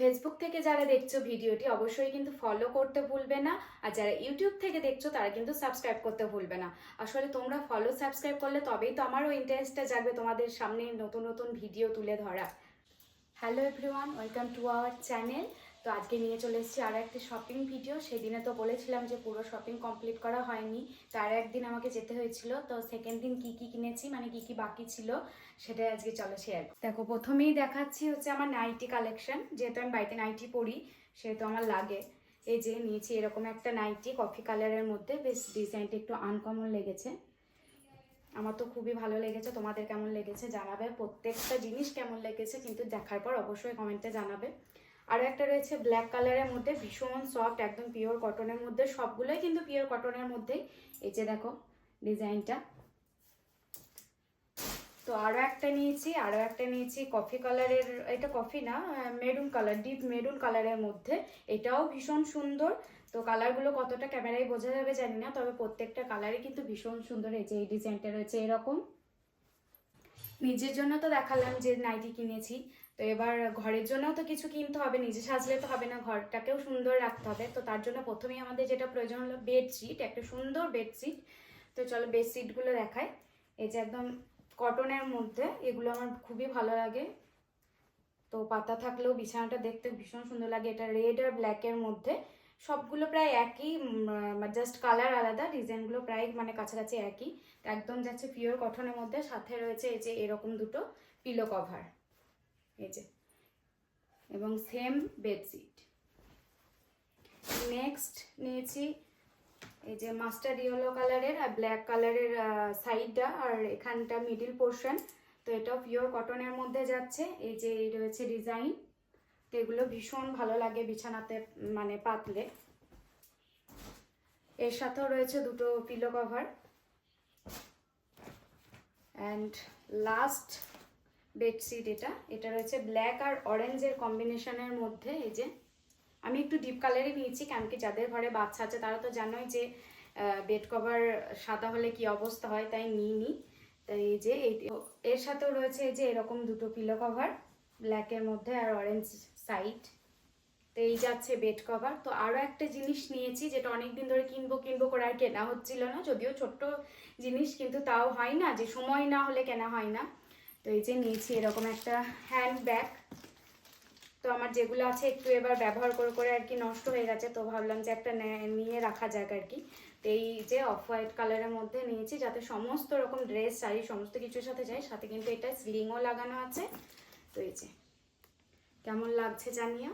Facebook থেকে যারা দেখছো ভিডিওটি অবশ্যই কিন্তু ফলো করতে ভুলবে না, আর যারা ইউটিউব থেকে দেখছো তারা কিন্তু সাবস্ক্রাইব করতে ভুলবে না। আসলে তোমরা ফলো সাবস্ক্রাইব করলে তবেই তো আমারও ইন্টারেস্টটা জাগবে তোমাদের সামনে নতুন নতুন ভিডিও তুলে ধরা। Hello everyone, welcome to our channel. তো আজকে নিয়ে চলে এসেছি আরও একটি শপিং ভিডিও। সেদিনে তো বলেছিলাম যে পুরো শপিং কমপ্লিট করা হয়নি, তো আর একদিন আমাকে যেতে হয়েছিল। তো সেকেন্ড দিন কি কি কিনেছি, মানে কি কি বাকি ছিল, সেটাই আজকে চলো শেয়ার। দেখো, প্রথমেই দেখাচ্ছি হচ্ছে আমার নাইটি কালেকশন। যেহেতু আমি বাড়িতে নাইটি পরি সেহেতু আমার লাগে। এই যে নিয়েছি এরকম একটা নাইটি কফি কালারের মধ্যে, বেশ ডিজাইনটা একটু আনকমন লেগেছে। আমার তো খুবই ভালো লেগেছে, তোমাদের কেমন লেগেছে জানাবে। প্রত্যেকটা জিনিস কেমন লেগেছে কিন্তু দেখার পর অবশ্যই কমেন্টে জানাবে। আরও একটা রয়েছে ব্ল্যাক কালারের মধ্যে, ভীষণ সফট, একদম পিওর কটনের মধ্যে। সবগুলোই কিন্তু পিওর কটনের মধ্যেই। এই যে দেখো ডিজাইনটা। তো আরও একটা নিয়েছি কফি কালারের, এটা কফি না, মেরুন কালার, ডিপ মেরুন কালারের মধ্যে। এটাও ভীষণ সুন্দর। তো কালারগুলো কতটা ক্যামেরায় বোঝা যাবে জানি না, তবে প্রত্যেকটা কালারই কিন্তু ভীষণ সুন্দর। এই যে এই ডিজাইনটা রয়েছে এরকম। নিজের জন্য তো দেখালাম যে নাইটি কিনেছি, তো এবার ঘরের জন্যও তো কিছু কিনতে হবে। নিজে সাজলে তো হবে না, ঘরটাকেও সুন্দর রাখতে হবে। তো তার জন্য প্রথমেই আমাদের যেটা প্রয়োজন হলো বেডশিট, একটা সুন্দর বেডশিট। তো চলো বেডশিটগুলো দেখাই। এই যে একদম কটনের মধ্যে, এগুলো আমার খুবই ভালো লাগে। তো পাতা থাকলেও বিছানাটা দেখতে ভীষণ সুন্দর লাগে। এটা রেড আর ব্ল্যাকের মধ্যে, সবগুলো প্রায় একই, জাস্ট কালার আলাদা, ডিজাইনগুলো প্রায় মানে কাছাকাছি একই। একদম যাচ্ছে পিওর কটনের মধ্যে। সাথে রয়েছে এই যে এরকম দুটো পিলো কভার, এই যে, এবং সেম বেডশিট। নেক্সট নিয়েছি এই যে মাস্টার্ড ইয়েলো কালারের আর ব্ল্যাক কালারের সাইডটা আর এখানটা মিডিল পোর্শন। তো এটাও পিওর কটনের মধ্যে যাচ্ছে। এই যে এই রয়েছে ডিজাইন। তো এগুলো ভীষণ ভালো লাগে বিছানাতে মানে পাতলে। এর সাথেও রয়েছে দুটো pillow cover. And last bedsheet, এটা রয়েছে ব্ল্যাক আর অরেঞ্জের কম্বিনেশনের মধ্যে। এই যে আমি একটু ডিপ কালারই নিয়েছি, কেন কি যাদের ঘরে বাচ্চা আছে তারা তো জানোই যে বেড কভার সাদা হলে কি অবস্থা হয়, তাই নিইনি। তাই এই যে এর সাথেও রয়েছে এই যে এরকম দুটো পিলো কভার, ব্ল্যাকের মধ্যে আর অরেঞ্জ সাইড। তো এই যাচ্ছে বেড কভার। তো আরও একটা জিনিস নিয়েছি, যেটা অনেকদিন ধরে কিনবো করে আর কেনা হচ্ছিল না, যদিও ছোট্ট জিনিস, কিন্তু তাও হয় না যে সময় না হলে কেনা হয় না। তো এই যে নিয়েছি এরকম একটা হ্যান্ড ব্যাগ। তো আমার যেগুলো আছে একটু এবার ব্যবহার করে আর কি নষ্ট হয়ে গেছে, তো ভাবলাম যে একটা নিয়ে রাখা যাক আর কি। তো এই যে অফ হোয়াইট কালারের মধ্যে নিয়েছি, যাতে সমস্ত রকম ড্রেস শাড়ি সমস্ত কিছুর সাথে যায়। সাথে কিন্তু এটা স্লিংও লাগানো আছে। তো এই যে কেমন লাগছে জানিও।